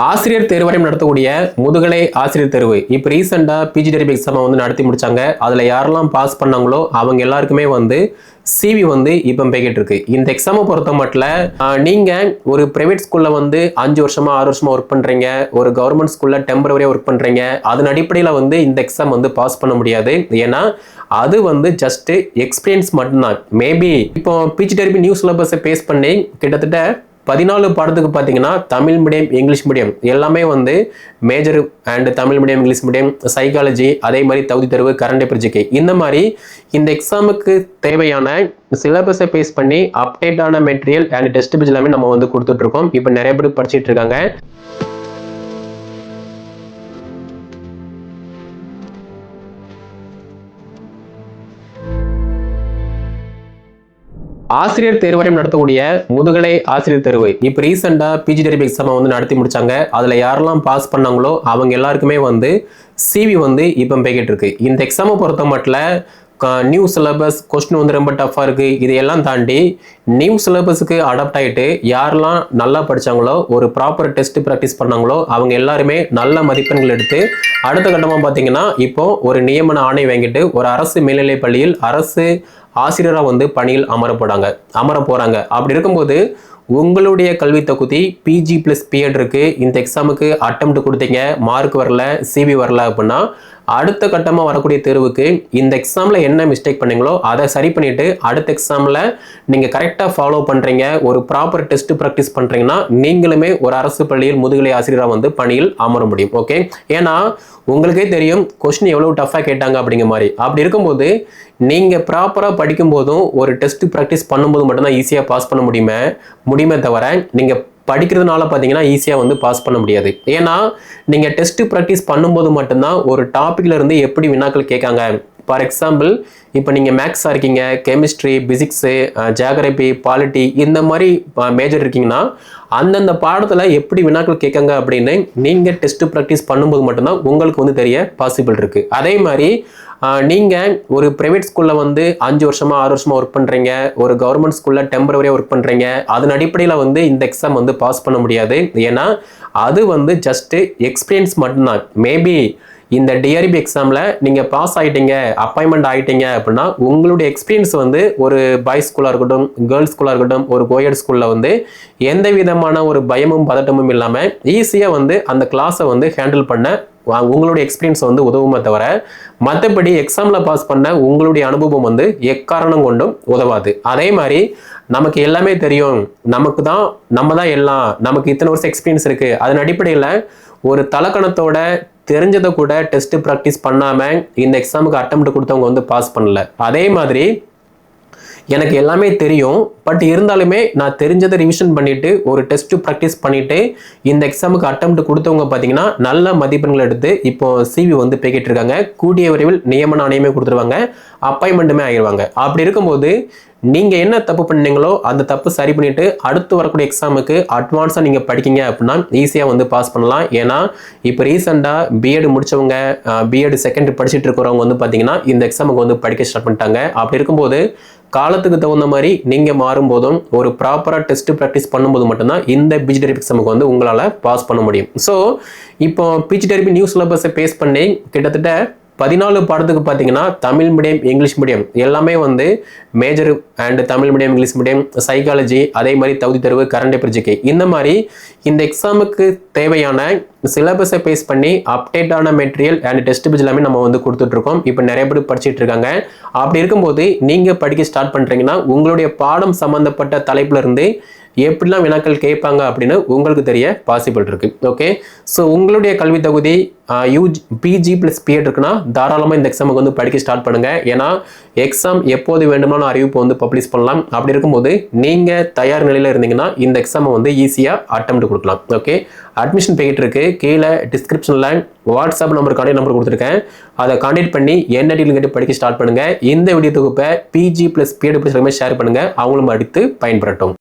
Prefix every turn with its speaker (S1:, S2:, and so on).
S1: ஆசிரியர் தேர்வரையும் நடத்தக்கூடிய முதுகலை ஆசிரியர் தேர்வு இப்போ ரீசெண்டாக பிஜிடிஆர்பி எக்ஸாமை வந்து நடத்தி முடிச்சாங்க. அதில் யாரெல்லாம் பாஸ் பண்ணாங்களோ அவங்க எல்லாருக்குமே வந்து சிவி வந்து இப்போ போய்கிட்டு இருக்கு. இந்த எக்ஸாமை பொறுத்த மட்டும் நீங்கள் ஒரு பிரைவேட் ஸ்கூலில் வந்து 5 வருஷமா 6 வருஷமா ஒர்க் பண்ணுறீங்க, ஒரு கவர்மெண்ட் ஸ்கூலில் டெம்பரவரியாக ஒர்க் பண்ணுறீங்க, அதன் அடிப்படையில் வந்து இந்த எக்ஸாம் வந்து பாஸ் பண்ண முடியாது. ஏன்னா அது வந்து ஜஸ்ட் எக்ஸ்பீரியன்ஸ் மட்டும்தான். மேபி இப்போ பிஜிடிஆர்பி நியூ சிலபஸை பேஸ் பண்ணி கிட்டத்தட்ட 14 பாடத்துக்கு பார்த்தீங்கன்னா தமிழ் மீடியம் இங்கிலீஷ் மீடியம் எல்லாமே வந்து major and Tamil medium English medium psychology, அதே மாதிரி தகுதி தேர்வு, கரண்ட் அஃபேர்ஸ் ஜிகே, இந்த மாதிரி இந்த எக்ஸாமுக்கு தேவையான சிலபஸை பேஸ் பண்ணி அப்டேட்டான மெட்டீரியல் அண்ட் டெஸ்ட் பேஜ் எல்லாமே நம்ம வந்து கொடுத்துட்டு இருக்கோம். இப்போ நிறைய பேர் படிச்சுட்டு இருக்காங்க. ஆசிரியர் தேர்வரையும் நடத்தக்கூடிய முதுகலை ஆசிரியர் தேர்வு இப்போ ரீசெண்டாக பிஜிடிஆர்பி எக்ஸாமை வந்து நடத்தி முடிச்சாங்க. அதில் யாரெல்லாம் பாஸ் பண்ணாங்களோ அவங்க எல்லாருக்குமே வந்து சிவி வந்து இப்போ போய்கிட்டு இருக்கு. இந்த எக்ஸாமை பொறுத்த மட்டும் நியூ சிலபஸ் கொஸ்டின் வந்து ரொம்ப டஃப்பாக இருக்குது. இதையெல்லாம் தாண்டி நியூ சிலபஸுக்கு அடாப்ட் ஆகிட்டு யாரெல்லாம் நல்லா படித்தாங்களோ, ஒரு ப்ராப்பர் டெஸ்ட் ப்ராக்டிஸ் பண்ணாங்களோ அவங்க எல்லாருமே நல்ல மதிப்பெண்கள் எடுத்து அடுத்த கட்டமாக பார்த்தீங்கன்னா இப்போ ஒரு நியமன ஆணை வாங்கிட்டு ஒரு அரசு மேல்நிலைப் பள்ளியில் அரசு ஆசிரியராக வந்து பணியில் அமர போகிறாங்க. அப்படி இருக்கும்போது உங்களுடைய கல்வி தகுதி பிஜி ப்ளஸ் பிஎட் இருக்கு. இந்த எக்ஸாமுக்கு அட்டெம்ப்ட் கொடுத்தீங்க, மார்க் வரல, சிவி வரல அப்படின்னா அடுத்த கட்டமாக வரக்கூடிய தேர்வுக்கு இந்த எக்ஸாமில் என்ன மிஸ்டேக் பண்ணீங்களோ அதை சரி பண்ணிட்டு அடுத்த எக்ஸாமில் நீங்கள் கரெக்டாக ஃபாலோ பண்ணுறீங்க, ஒரு ப்ராப்பர் டெஸ்ட் ப்ராக்டிஸ் பண்ணுறீங்கன்னா நீங்களுமே ஒரு அரசு பள்ளியில் முதுகலை ஆசிரியராக வந்து பணியில் அமர முடியும். ஓகே, ஏன்னா உங்களுக்கே தெரியும் கொஸ்டின் எவ்வளோ டஃப்பாக கேட்டாங்க அப்படிங்கிற மாதிரி. அப்படி இருக்கும்போது நீங்கள் ப்ராப்பராக படிக்கும் போதும் ஒரு டெஸ்ட் ப்ராக்டிஸ் பண்ணும்போது மட்டும்தான் ஈஸியாக பாஸ் பண்ண முடியுமே தவிர நீங்கள் படிக்கிறதுனால பார்த்தீங்கன்னா ஈஸியாக வந்து பாஸ் பண்ண முடியாது. ஏன்னா நீங்கள் டெஸ்ட் ப்ராக்டிஸ் பண்ணும்போது மட்டும்தான் ஒரு டாப்பிக்ல இருந்து எப்படி வினாக்கள் கேட்காங்க. ஃபார் எக்ஸாம்பிள் இப்போ நீங்கள் மேக்ஸாக இருக்கீங்க, கெமிஸ்ட்ரி, பிசிக்ஸு, ஜியாகிரபி, பாலிட்டி, இந்த மாதிரி மேஜர் இருக்கீங்கன்னா அந்தந்த பாடத்தில் எப்படி வினாக்கள் கேட்காங்க அப்படின்னு நீங்கள் டெஸ்ட் ப்ராக்டிஸ் பண்ணும்போது மட்டும்தான் உங்களுக்கு வந்து தெரிய பாசிபிள் இருக்குது. அதே மாதிரி நீங்கள் ஒரு ப்ரைவேட் ஸ்கூலில் வந்து 5 வருஷமா 6 வருஷமா ஒர்க் பண்ணுறீங்க, ஒரு கவர்மெண்ட் ஸ்கூலில் டெம்பரவரியாக ஒர்க் பண்ணுறீங்க, அதன் அடிப்படையில் வந்து இந்த எக்ஸாம் வந்து பாஸ் பண்ண முடியாது. ஏன்னா அது வந்து ஜஸ்ட் எக்ஸ்பீரியன்ஸ் மட்டும்தான். மேபி இந்த டிஆர்பி எக்ஸாமில் நீங்கள் பாஸ் ஆகிட்டீங்க, அப்பாயின்மெண்ட் ஆகிட்டீங்க அப்படின்னா உங்களுடைய எக்ஸ்பீரியன்ஸ் வந்து ஒரு பாய்ஸ் ஸ்கூலாக இருக்கட்டும், கேர்ள்ஸ் ஸ்கூலாக இருக்கட்டும், ஒரு கோயட் ஸ்கூலில் வந்து எந்த விதமான ஒரு பயமும் பதட்டமும் இல்லாமல் ஈஸியாக வந்து அந்த கிளாஸை வந்து ஹேண்டில் பண்ண உங்களுடைய எக்ஸ்பீரியன்ஸ் வந்து உதவுமே தவிர மற்றபடி எக்ஸாமில் பாஸ் பண்ண உங்களுடைய அனுபவம் வந்து எக்காரணம் கொண்டும் உதவாது. அதே மாதிரி நமக்கு எல்லாமே தெரியும், நம்ம தான் எல்லாம், நமக்கு இத்தனை வருஷம் எக்ஸ்பீரியன்ஸ் இருக்குது, அதன் அடிப்படையில் ஒரு தலக்கணத்தோட தெரிஞ்சதை கூட டெஸ்ட் ப்ராக்டிஸ் பண்ணாமல் இந்த எக்ஸாமுக்கு அட்டெம்ப்ட் கொடுத்தவங்க வந்து பாஸ் பண்ணல. அதே மாதிரி எனக்கு எல்லாமே தெரியும், பட் இருந்தாலுமே நான் தெரிஞ்சதை ரிவிஷன் பண்ணிட்டு ஒரு டெஸ்ட் ப்ராக்டிஸ் பண்ணிட்டு இந்த எக்ஸாமுக்கு அட்டெம்ப்ட் கொடுத்தவங்க பார்த்தீங்கன்னா நல்ல மதிப்பெண்கள் எடுத்து இப்போ சிவி வந்து போய்கிட்டு இருக்காங்க. கூடிய விரைவில் நியமன ஆணையமே கொடுத்துருவாங்க, அப்பாயின்மெண்ட்டுமே ஆகிடுவாங்க. அப்படி இருக்கும்போது நீங்கள் என்ன தப்பு பண்ணீங்களோ அந்த தப்பு சரி பண்ணிட்டு அடுத்து வரக்கூடிய எக்ஸாமுக்கு அட்வான்ஸாக நீங்கள் படிக்கிங்க அப்படின்னா ஈஸியாக வந்து பாஸ் பண்ணலாம். ஏன்னா இப்போ ரீசெண்டாக பிஎட் முடிச்சவங்க, பிஎட் செகண்டரி படிச்சுட்டு இருக்கிறவங்க வந்து பார்த்தீங்கன்னா இந்த எக்ஸாமுக்கு வந்து படிக்க ஸ்டார்ட் பண்ணிட்டாங்க. அப்படி இருக்கும்போது காலத்துக்கு தகுந்த மாதிரி நீங்கள் மாறும்போதும் ஒரு ப்ராப்பராக டெஸ்ட் ப்ராக்டிஸ் பண்ணும்போது மட்டும்தான் இந்த பிஜிடிஆர்பி எக்ஸாமுக்கு வந்து உங்களால் பாஸ் பண்ண முடியும். ஸோ இப்போ பிஜிடிஆர்பி நியூ சிலபஸை பேஸ் பண்ணி கிட்டத்தட்ட 14 பாடத்துக்கு பார்த்தீங்கன்னா தமிழ் மீடியம் இங்கிலீஷ் மீடியம் எல்லாமே வந்து major and Tamil medium English medium psychology, அதே மாதிரி தகுதி தேர்வு, கரண்ட் அஃபேர்ஸ் ஜிகே, இந்த மாதிரி இந்த எக்ஸாமுக்கு தேவையான சிலபஸை பேஸ் பண்ணி அப்டேட்டான மெட்டீரியல் அண்ட் டெஸ்ட் பேஜ் எல்லாமே நம்ம வந்து கொடுத்துட்ருக்கோம். இப்போ நிறைய பேர் படிச்சுட்டு இருக்காங்க. அப்படி இருக்கும்போது நீங்கள் படிக்க ஸ்டார்ட் பண்ணுறீங்கன்னா உங்களுடைய பாடம் சம்மந்தப்பட்ட தலைப்புல இருந்து எப்படிலாம் வினாக்கள் கேட்பாங்க அப்படின்னு உங்களுக்கு தெரிய பாசிபிள் இருக்கு. ஓகே, ஸோ உங்களுடைய கல்வி தகுதி பிஜி ப்ளஸ் பிஎட் இருக்குன்னா தாராளமாக இந்த எக்ஸாமுக்கு வந்து படிக்க ஸ்டார்ட் பண்ணுங்க. ஏன்னா எக்ஸாம் எப்போது வேண்டுமானாலும் அறிவிப்பு வந்து பப்ளிஷ் பண்ணலாம். அப்படி இருக்கும்போது நீங்கள் தயார் நிலையில் இருந்தீங்கன்னா இந்த எக்ஸாமை வந்து ஈஸியாக அட்டெம்ப்ட் கொடுக்கலாம். ஓகே, அட்மிஷன் போய்கிட்டு இருக்கு. கீழே டிஸ்கிரிப்ஷனில் வாட்ஸ்அப் கான்டாக்ட் நம்பர் கொடுத்துருக்கேன், அதை கான்டாக்ட் பண்ணி என்ன டீல் கேட்டு படிக்க ஸ்டார்ட் பண்ணுங்க. இந்த வீடியோ தொகுப்பை பிஜி ப்ளஸ் பிஎட் ஷேர் பண்ணுங்க, அவங்களும் அடுத்து பயன்பெறட்டும்.